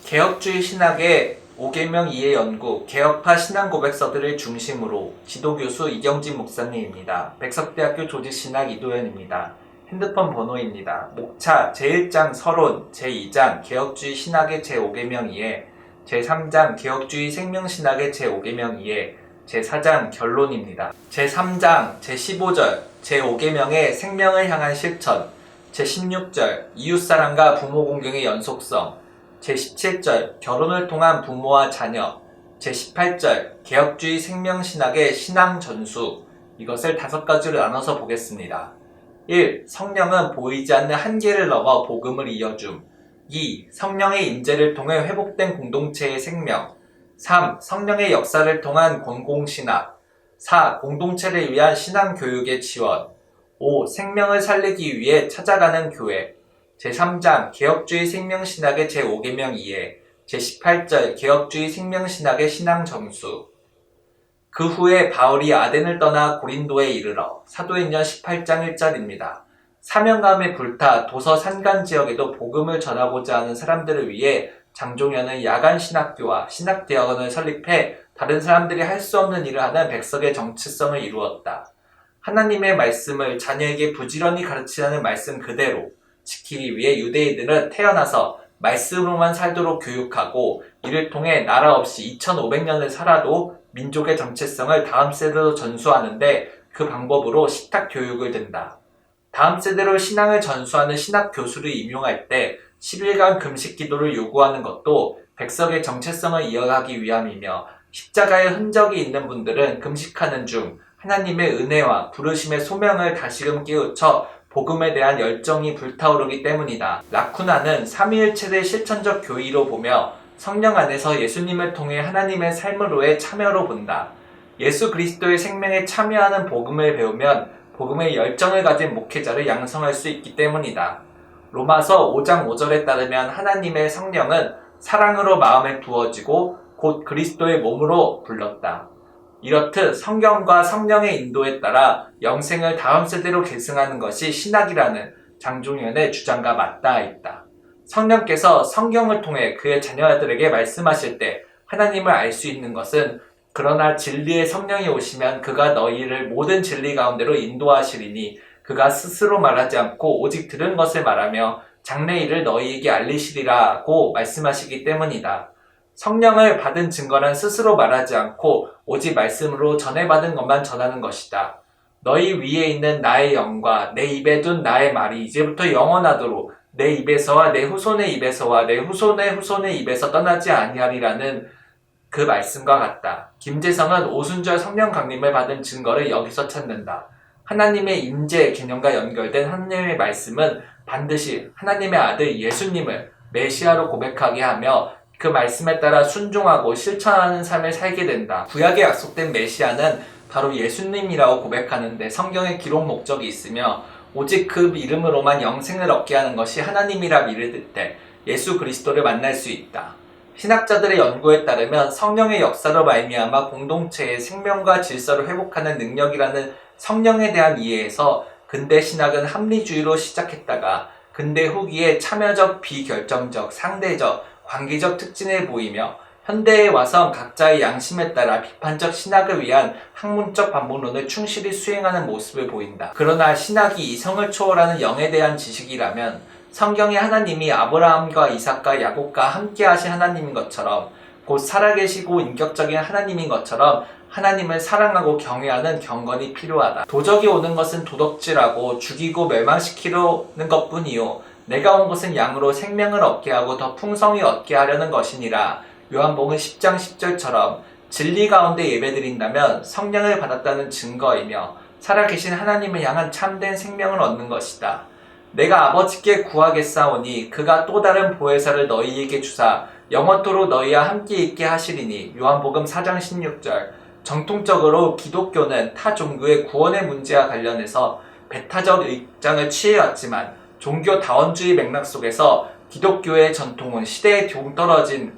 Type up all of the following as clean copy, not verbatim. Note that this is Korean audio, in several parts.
개혁주의 신학의 5계명 이해 연구, 개혁파 신앙 고백서들을 중심으로 지도교수 이경진 목사님입니다. 백석대학교 조직신학 이도현입니다. 핸드폰 번호입니다. 목차 제1장 서론, 제2장 개혁주의 신학의 제5계명 이해, 제3장 개혁주의 생명신학의 제5계명 이해, 제4장 결론입니다. 제3장 제15절 제5계명의 생명을 향한 실천, 제16절 이웃사랑과 부모 공경의 연속성, 제17절 결혼을 통한 부모와 자녀, 제18절 개혁주의 생명신학의 신앙전수, 이것을 5가지로 나눠서 보겠습니다. 1. 성령은 보이지 않는 한계를 넘어 복음을 이어줌. 2. 성령의 임재를 통해 회복된 공동체의 생명. 3. 성령의 역사를 통한 공공신학. 4. 공동체를 위한 신앙교육의 지원. 5. 생명을 살리기 위해 찾아가는 교회. 제3장 개혁주의 생명신학의 제5계명 이해, 제18절 개혁주의 생명신학의 신앙점수. 그 후에 바울이 아덴을 떠나 고린도에 이르러 사도행전 18장 1절입니다. 사명감에 불타 도서 산간 지역에도 복음을 전하고자 하는 사람들을 위해 장종현은 야간 신학교와 신학대학원을 설립해 다른 사람들이 할 수 없는 일을 하는 백석의 정체성을 이루었다. 하나님의 말씀을 자녀에게 부지런히 가르치라는 말씀 그대로 지키기 위해 유대인들은 태어나서 말씀으로만 살도록 교육하고, 이를 통해 나라 없이 2500년을 살아도 민족의 정체성을 다음 세대로 전수하는데 그 방법으로 식탁 교육을 든다. 다음 세대로 신앙을 전수하는 신학 교수를 임용할 때 10일간 금식 기도를 요구하는 것도 백석의 정체성을 이어가기 위함이며, 십자가의 흔적이 있는 분들은 금식하는 중 하나님의 은혜와 부르심의 소명을 다시금 깨우쳐 복음에 대한 열정이 불타오르기 때문이다. 라쿠나는 삼위일체의 실천적 교의로 보며 성령 안에서 예수님을 통해 하나님의 삶으로의 참여로 본다. 예수 그리스도의 생명에 참여하는 복음을 배우면 복음의 열정을 가진 목회자를 양성할 수 있기 때문이다. 로마서 5장 5절에 따르면 하나님의 성령은 사랑으로 마음에 부어지고 곧 그리스도의 몸으로 불렀다. 이렇듯 성경과 성령의 인도에 따라 영생을 다음 세대로 계승하는 것이 신학이라는 장종현의 주장과 맞닿아 있다. 성령께서 성경을 통해 그의 자녀들에게 말씀하실 때 하나님을 알 수 있는 것은, 그러나 진리의 성령이 오시면 그가 너희를 모든 진리 가운데로 인도하시리니 그가 스스로 말하지 않고 오직 들은 것을 말하며 장래 일을 너희에게 알리시리라고 말씀하시기 때문이다. 성령을 받은 증거는 스스로 말하지 않고 오직 말씀으로 전해받은 것만 전하는 것이다. 너희 위에 있는 나의 영과 내 입에 둔 나의 말이 이제부터 영원하도록 내 입에서와 내 후손의 입에서와 내 후손의 후손의 입에서 떠나지 아니하리라는 그 말씀과 같다. 김재성은 오순절 성령 강림을 받은 증거를 여기서 찾는다. 하나님의 임재 개념과 연결된 하나님의 말씀은 반드시 하나님의 아들 예수님을 메시아로 고백하게 하며 그 말씀에 따라 순종하고 실천하는 삶을 살게 된다. 구약에 약속된 메시아는 바로 예수님이라고 고백하는데 성경에 기록 목적이 있으며, 오직 그 이름으로만 영생을 얻게 하는 것이 하나님이라 믿을 때 예수 그리스도를 만날 수 있다. 신학자들의 연구에 따르면 성령의 역사로 말미암아 공동체의 생명과 질서를 회복하는 능력이라는 성령에 대한 이해에서 근대 신학은 합리주의로 시작했다가 근대 후기에 참여적, 비결정적, 상대적, 관계적 특징을 보이며 현대에 와서 각자의 양심에 따라 비판적 신학을 위한 학문적 반복론을 충실히 수행하는 모습을 보인다. 그러나 신학이 이성을 초월하는 영에 대한 지식이라면 성경의 하나님이 아브라함과 이삭과 야곱과 함께 하신 하나님인 것처럼, 곧 살아계시고 인격적인 하나님인 것처럼 하나님을 사랑하고 경외하는 경건이 필요하다. 도적이 오는 것은 도덕질하고 죽이고 멸망시키려는 것뿐이요, 내가 온 것은 양으로 생명을 얻게 하고 더 풍성히 얻게 하려는 것이니라. 요한복음 10장 10절처럼 진리 가운데 예배드린다면 성령을 받았다는 증거이며 살아계신 하나님을 향한 참된 생명을 얻는 것이다. 내가 아버지께 구하겠사오니 그가 또 다른 보혜사를 너희에게 주사 영원토록 너희와 함께 있게 하시리니. 요한복음 4장 16절. 정통적으로 기독교는 타 종교의 구원의 문제와 관련해서 배타적 입장을 취해왔지만 종교다원주의 맥락 속에서 기독교의 전통은 시대에 동떨어진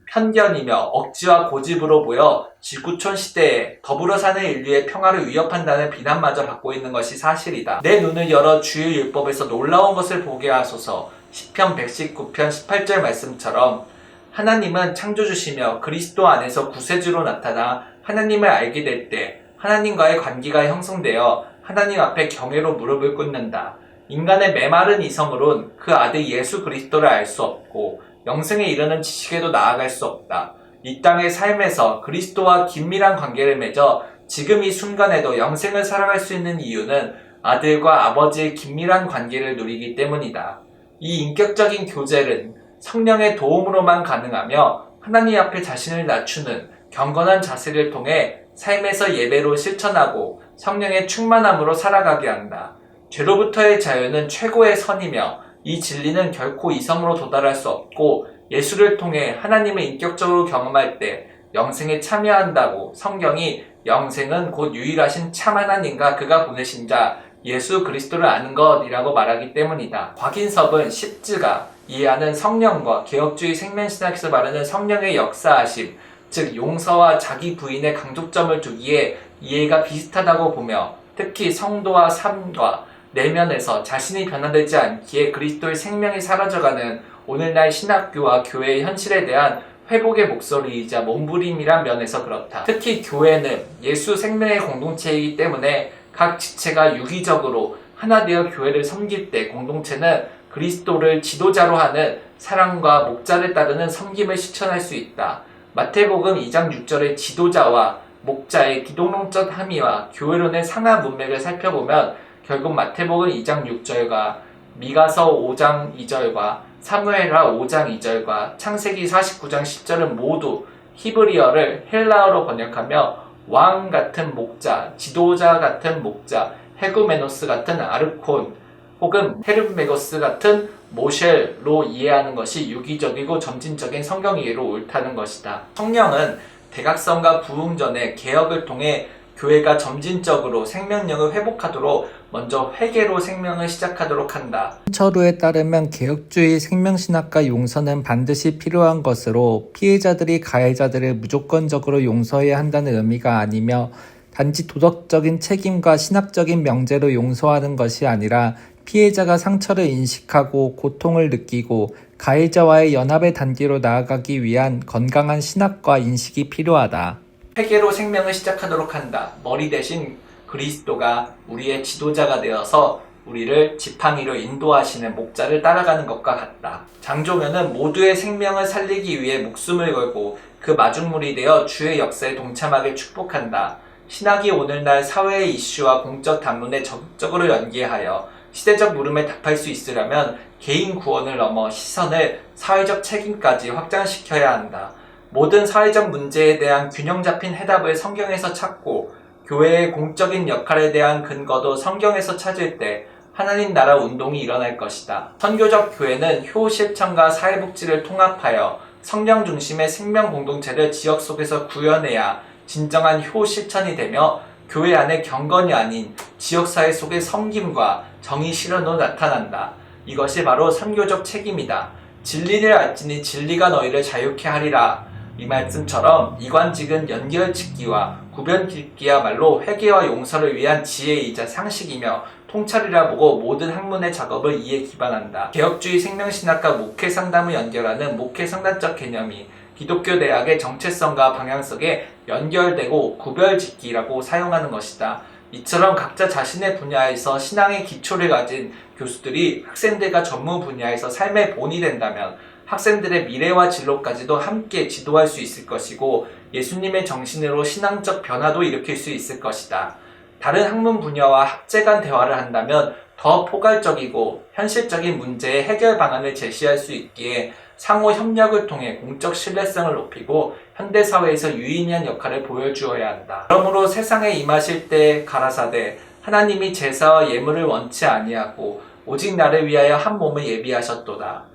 편견이며 억지와 고집으로 보여 지구촌 시대에 더불어 사는 인류의 평화를 위협한다는 비난마저 받고 있는 것이 사실이다. 내 눈을 열어 주의 율법에서 놀라운 것을 보게 하소서. 시편 119편 18절 말씀처럼 하나님은 창조주시며 그리스도 안에서 구세주로 나타나 하나님을 알게 될 때 하나님과의 관계가 형성되어 하나님 앞에 경외로 무릎을 꿇는다. 인간의 메마른 이성으론 그 아들 예수 그리스도를 알 수 없고 영생에 이르는 지식에도 나아갈 수 없다. 이 땅의 삶에서 그리스도와 긴밀한 관계를 맺어 지금 이 순간에도 영생을 살아갈 수 있는 이유는 아들과 아버지의 긴밀한 관계를 누리기 때문이다. 이 인격적인 교제는 성령의 도움으로만 가능하며 하나님 앞에 자신을 낮추는 경건한 자세를 통해 삶에서 예배로 실천하고 성령의 충만함으로 살아가게 한다. 죄로부터의 자유는 최고의 선이며 이 진리는 결코 이성으로 도달할 수 없고 예수를 통해 하나님을 인격적으로 경험할 때 영생에 참여한다고 성경이 영생은 곧 유일하신 참 하나님과 그가 보내신 자 예수 그리스도를 아는 것이라고 말하기 때문이다. 곽인섭은 십자가, 이해하는 성령과 개혁주의 생명신학에서 말하는 성령의 역사하심, 즉 용서와 자기 부인의 강조점을 두기에 이해가 비슷하다고 보며 특히 성도와 삶과 내면에서 자신이 변화되지 않기에 그리스도의 생명이 사라져가는 오늘날 신학교와 교회의 현실에 대한 회복의 목소리이자 몸부림이란 면에서 그렇다. 특히 교회는 예수 생명의 공동체이기 때문에 각 지체가 유기적으로 하나 되어 교회를 섬길 때 공동체는 그리스도를 지도자로 하는 사랑과 목자를 따르는 섬김을 실천할 수 있다. 마태복음 2장 6절의 지도자와 목자의 기독론적 함의와 교회론의 상하 문맥을 살펴보면 결국 마태복음 2장 6절과 미가서 5장 2절과 사무엘하 5장 2절과 창세기 49장 10절은 모두 히브리어를 헬라어로 번역하며 왕 같은 목자, 지도자 같은 목자, 헤구메노스 같은 아르콘 혹은 헤르메고스 같은 모셸로 이해하는 것이 유기적이고 점진적인 성경 이해로 옳다는 것이다. 성령은 대각성과 부흥 전에 개혁을 통해 교회가 점진적으로 생명력을 회복하도록 먼저 회개로 생명을 시작하도록 한다. 철우에 따르면 개혁주의 생명신학과 용서는 반드시 필요한 것으로 피해자들이 가해자들을 무조건적으로 용서해야 한다는 의미가 아니며 단지 도덕적인 책임과 신학적인 명제로 용서하는 것이 아니라 피해자가 상처를 인식하고 고통을 느끼고 가해자와의 연합의 단계로 나아가기 위한 건강한 신학과 인식이 필요하다. 회개로 생명을 시작하도록 한다. 머리 대신 그리스도가 우리의 지도자가 되어서 우리를 지팡이로 인도하시는 목자를 따라가는 것과 같다. 장조면은 모두의 생명을 살리기 위해 목숨을 걸고 그 마중물이 되어 주의 역사에 동참하길 축복한다. 신학이 오늘날 사회의 이슈와 공적 담론에 적극적으로 연계하여 시대적 물음에 답할 수 있으려면 개인 구원을 넘어 시선을 사회적 책임까지 확장시켜야 한다. 모든 사회적 문제에 대한 균형 잡힌 해답을 성경에서 찾고 교회의 공적인 역할에 대한 근거도 성경에서 찾을 때 하나님 나라 운동이 일어날 것이다. 선교적 교회는 효 실천과 사회복지를 통합하여 성령 중심의 생명 공동체를 지역 속에서 구현해야 진정한 효 실천이 되며 교회 안의 경건이 아닌 지역사회 속의 섬김과 정의 실현으로 나타난다. 이것이 바로 선교적 책임이다. 진리를 알지니 진리가 너희를 자유케 하리라. 이 말씀처럼 이관직은 연결짓기와 구별짓기야말로 회개와 용서를 위한 지혜이자 상식이며 통찰이라 보고 모든 학문의 작업을 이에 기반한다. 개혁주의 생명신학과 목회상담을 연결하는 목회상담적 개념이 기독교 대학의 정체성과 방향성에 연결되고 구별짓기라고 사용하는 것이다. 이처럼 각자 자신의 분야에서 신앙의 기초를 가진 교수들이 학생들과 전문 분야에서 삶의 본이 된다면 학생들의 미래와 진로까지도 함께 지도할 수 있을 것이고 예수님의 정신으로 신앙적 변화도 일으킬 수 있을 것이다. 다른 학문 분야와 학제 간 대화를 한다면 더 포괄적이고 현실적인 문제의 해결 방안을 제시할 수 있기에 상호 협력을 통해 공적 신뢰성을 높이고 현대사회에서 유의미한 역할을 보여주어야 한다. 그러므로 세상에 임하실 때 가라사대 하나님이 제사와 예물을 원치 아니하고 오직 나를 위하여 한 몸을 예비하셨도다.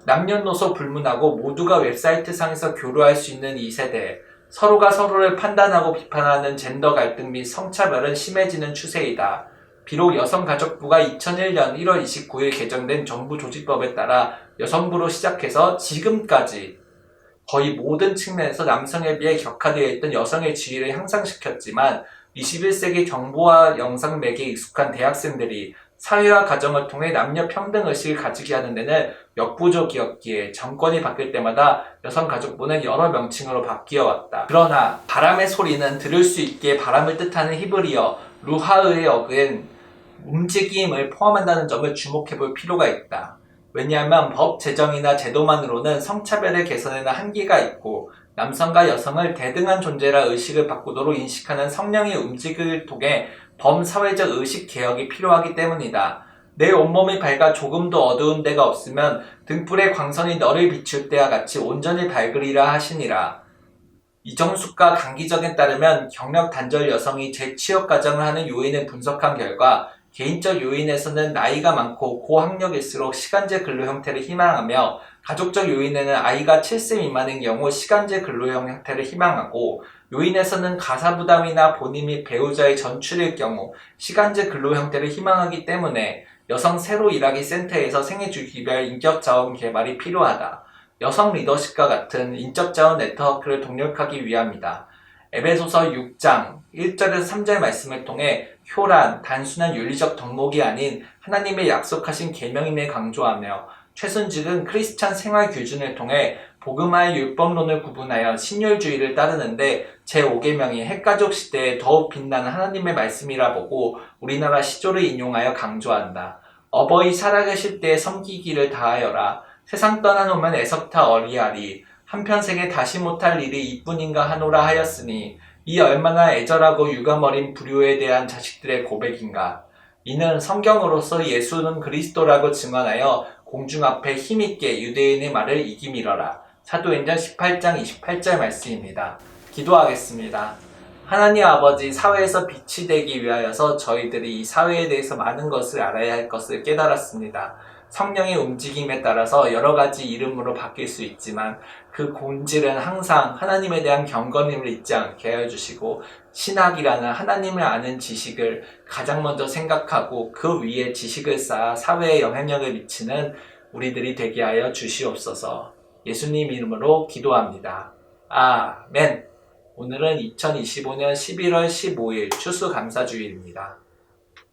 남녀노소 불문하고 모두가 웹사이트상에서 교류할 수 있는 이 세대에 서로가 서로를 판단하고 비판하는 젠더 갈등 및 성차별은 심해지는 추세이다. 비록 여성가족부가 2001년 1월 29일 개정된 정부 조직법에 따라 여성부로 시작해서 지금까지 거의 모든 측면에서 남성에 비해 격화되어 있던 여성의 지위를 향상시켰지만 21세기 정보와 영상 매개에 익숙한 대학생들이 사회와 가정을 통해 남녀 평등의식을 가지게 하는 데는 역부족이었기에 정권이 바뀔 때마다 여성가족부는 여러 명칭으로 바뀌어 왔다. 그러나 바람의 소리는 들을 수 있게 바람을 뜻하는 히브리어 루하의 어근 움직임을 포함한다는 점을 주목해 볼 필요가 있다. 왜냐하면 법 제정이나 제도만으로는 성차별의 개선에는 한계가 있고 남성과 여성을 대등한 존재라 의식을 바꾸도록 인식하는 성령의 움직임을 통해 범사회적 의식 개혁이 필요하기 때문이다. 내 온몸이 밝아 조금도 어두운 데가 없으면 등불의 광선이 너를 비출 때와 같이 온전히 밝으리라 하시니라. 이정숙과 강기정에 따르면 경력 단절 여성이 재취업 가정을 하는 요인을 분석한 결과 개인적 요인에서는 나이가 많고 고학력일수록 시간제 근로 형태를 희망하며 가족적 요인에는 아이가 7세 미만인 경우 시간제 근로형 형태를 희망하고 요인에서는 가사 부담이나 본인 및 배우자의 전출일 경우 시간제 근로 형태를 희망하기 때문에 여성 새로 일하기 센터에서 생애주기별 인격자원 개발이 필요하다. 여성 리더십과 같은 인적자원 네트워크를 동력하기 위함이다. 에베소서 6장 1절에서 3절 말씀을 통해 효란, 단순한 윤리적 덕목이 아닌 하나님의 약속하신 계명임을 강조하며 최순직은 크리스찬 생활 기준을 통해 복음화의 율법론을 구분하여 신율주의를 따르는데 제5계명이 핵가족 시대에 더욱 빛나는 하나님의 말씀이라 보고 우리나라 시조를 인용하여 강조한다. 어버이 살아계실 때에 섬기기를 다하여라. 세상 떠나놓으면 애석타 어리하리. 한평생에 다시 못할 일이 이뿐인가 하노라 하였으니 이 얼마나 애절하고 유감어린 불효에 대한 자식들의 고백인가. 이는 성경으로서 예수는 그리스도라고 증언하여 공중 앞에 힘있게 유대인의 말을 이기밀어라. 사도행전 18장 28절 말씀입니다. 기도하겠습니다. 하나님 아버지, 사회에서 빛이 되기 위하여서 저희들이 이 사회에 대해서 많은 것을 알아야 할 것을 깨달았습니다. 성령의 움직임에 따라서 여러 가지 이름으로 바뀔 수 있지만 그 본질은 항상 하나님에 대한 경건임을 잊지 않게 해주시고 신학이라는 하나님을 아는 지식을 가장 먼저 생각하고 그 위에 지식을 쌓아 사회에 영향력을 미치는 우리들이 되게 하여 주시옵소서. 예수님 이름으로 기도합니다. 아멘. 오늘은 2025년 11월 15일 추수감사주일입니다.